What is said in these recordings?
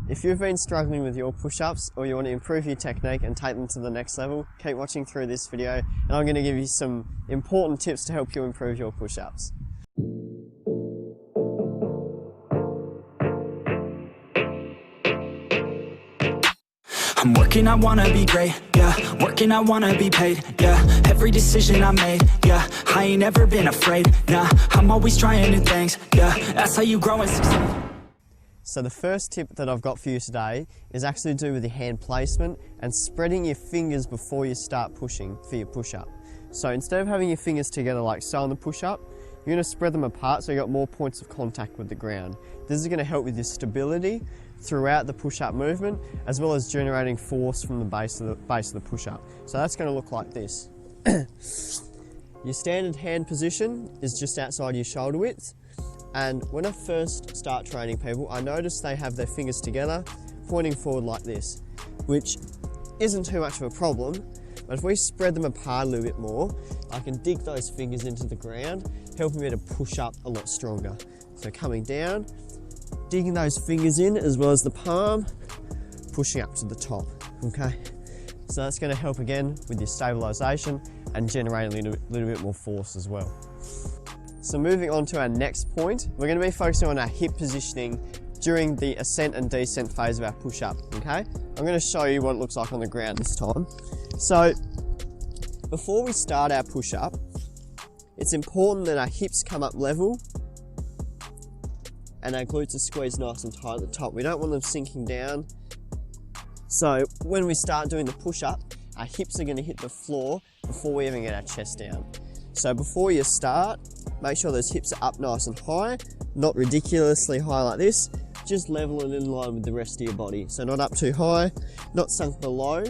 If you've been struggling with your push-ups or you want to improve your technique and take them to the next level, keep watching through this video and I'm going to give you some important tips to help you improve your push-ups. I'm working, I wanna be great, yeah. Working, I wanna be paid, yeah. Every decision I made, yeah. I ain't ever been afraid, nah. I'm always trying new things, yeah. That's how you grow and succeed. So the first tip that I've got for you today is actually to do with your hand placement and spreading your fingers before you start pushing for your push-up. So instead of having your fingers together like so on the push-up, you're going to spread them apart so you've got more points of contact with the ground. This is going to help with your stability throughout the push-up movement, as well as generating force from the base of the push-up. So that's going to look like this. Your standard hand position is just outside your shoulder width, and when I first start training people, I notice they have their fingers together, pointing forward like this, which isn't too much of a problem, but if we spread them apart a little bit more, I can dig those fingers into the ground, helping me to push up a lot stronger. So coming down, digging those fingers in as well as the palm, pushing up to the top, okay? So that's going to help again with your stabilisation and generate a little bit more force as well. So moving on to our next point, we're going to be focusing on our hip positioning during the ascent and descent phase of our push-up, okay? I'm going to show you what it looks like on the ground this time. So before we start our push-up, it's important that our hips come up level and our glutes are squeezed nice and tight at the top. We don't want them sinking down. So when we start doing the push-up, our hips are going to hit the floor before we even get our chest down. So before you start, make sure those hips are up nice and high, not ridiculously high like this, just level and in line with the rest of your body. So not up too high, not sunk below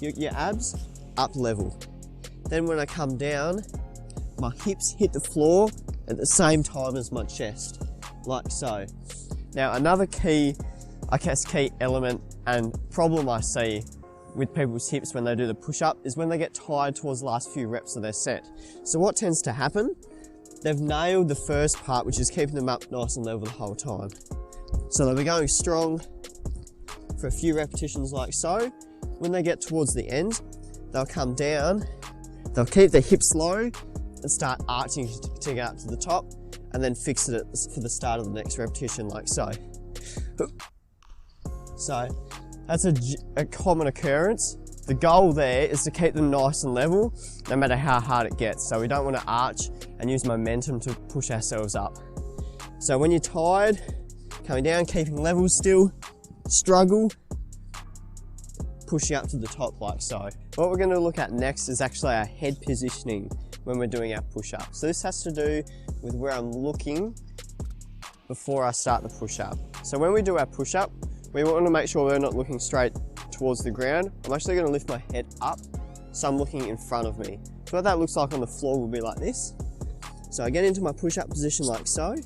your abs, up level. Then when I come down, my hips hit the floor at the same time as my chest, like so. Now another key element and problem I see with people's hips when they do the push-up is when they get tired towards the last few reps of their set. So what tends to happen, they've nailed the first part, which is keeping them up nice and level the whole time. So they'll be going strong for a few repetitions like so. When they get towards the end, they'll come down, they'll keep their hips low and start arching to get up to the top, and then fix it for the start of the next repetition like so. So that's a common occurrence. The goal there is to keep them nice and level no matter how hard it gets. So we don't want to arch and use momentum to push ourselves up. So when you're tired, coming down, keeping level still, struggle, pushing up to the top like so. What we're going to look at next is actually our head positioning when we're doing our push-up. So this has to do with where I'm looking before I start the push-up. So when we do our push-up, we want to make sure we're not looking straight towards the ground. I'm actually going to lift my head up, so I'm looking in front of me. So what that looks like on the floor will be like this. So I get into my push-up position like so.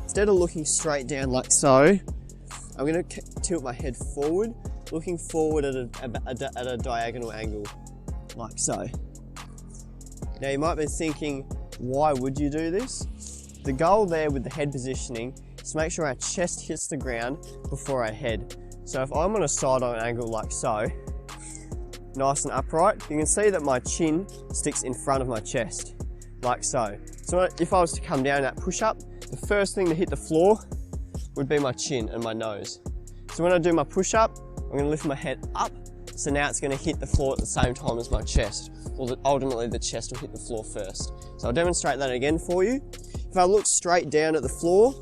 Instead of looking straight down like so, I'm going to tilt my head forward, looking forward at a diagonal angle, like so. Now you might be thinking, why would you do this? The goal there with the head positioning is to make sure our chest hits the ground before our head. So if I'm on a side-on angle like so, nice and upright, you can see that my chin sticks in front of my chest, like so. So if I was to come down that push-up, the first thing to hit the floor would be my chin and my nose. So when I do my push-up, I'm going to lift my head up, so now it's going to hit the floor at the same time as my chest. Well, ultimately the chest will hit the floor first. So I'll demonstrate that again for you. If I look straight down at the floor,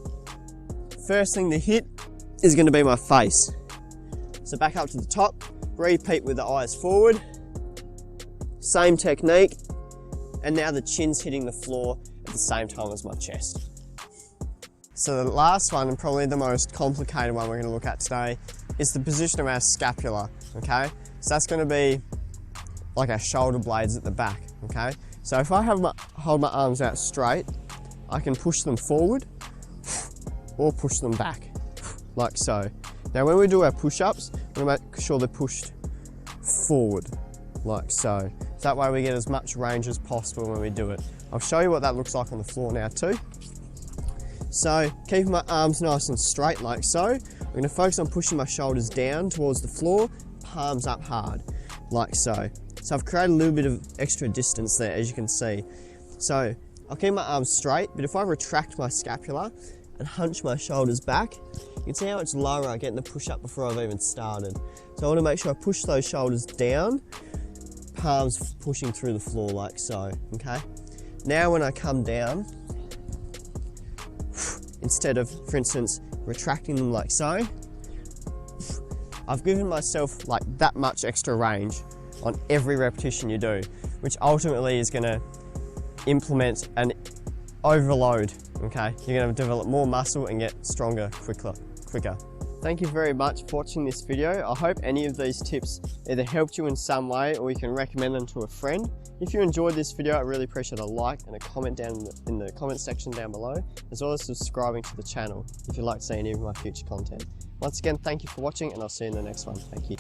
first thing to hit is going to be my face. So back up to the top, repeat with the eyes forward, same technique, and now the chin's hitting the floor at the same time as my chest. So the last one, and probably the most complicated one we're going to look at today, is the position of our scapula, okay? So that's going to be like our shoulder blades at the back, okay? So if I hold my arms out straight, I can push them forward or push them back, like so. Now when we do our push-ups, we're going to make sure they're pushed forward, like so. That way we get as much range as possible when we do it. I'll show you what that looks like on the floor now too. So keeping my arms nice and straight like so, I'm gonna focus on pushing my shoulders down towards the floor, palms up hard, like so. So I've created a little bit of extra distance there, as you can see. So I'll keep my arms straight, but if I retract my scapula and hunch my shoulders back, you can see how much lower I get in the push-up before I've even started. So I want to make sure I push those shoulders down, palms pushing through the floor like so, okay? Now when I come down, instead of, for instance, retracting them like so, I've given myself like that much extra range on every repetition you do, which ultimately is going to implement an overload, okay? You're going to develop more muscle and get stronger quicker. Thank you very much for watching this video. I hope any of these tips either helped you in some way or you can recommend them to a friend. If you enjoyed this video, I really appreciate a like and a comment down in the comment section down below, as well as subscribing to the channel if you'd like to see any of my future content. Once again, thank you for watching and I'll see you in the next one. Thank you.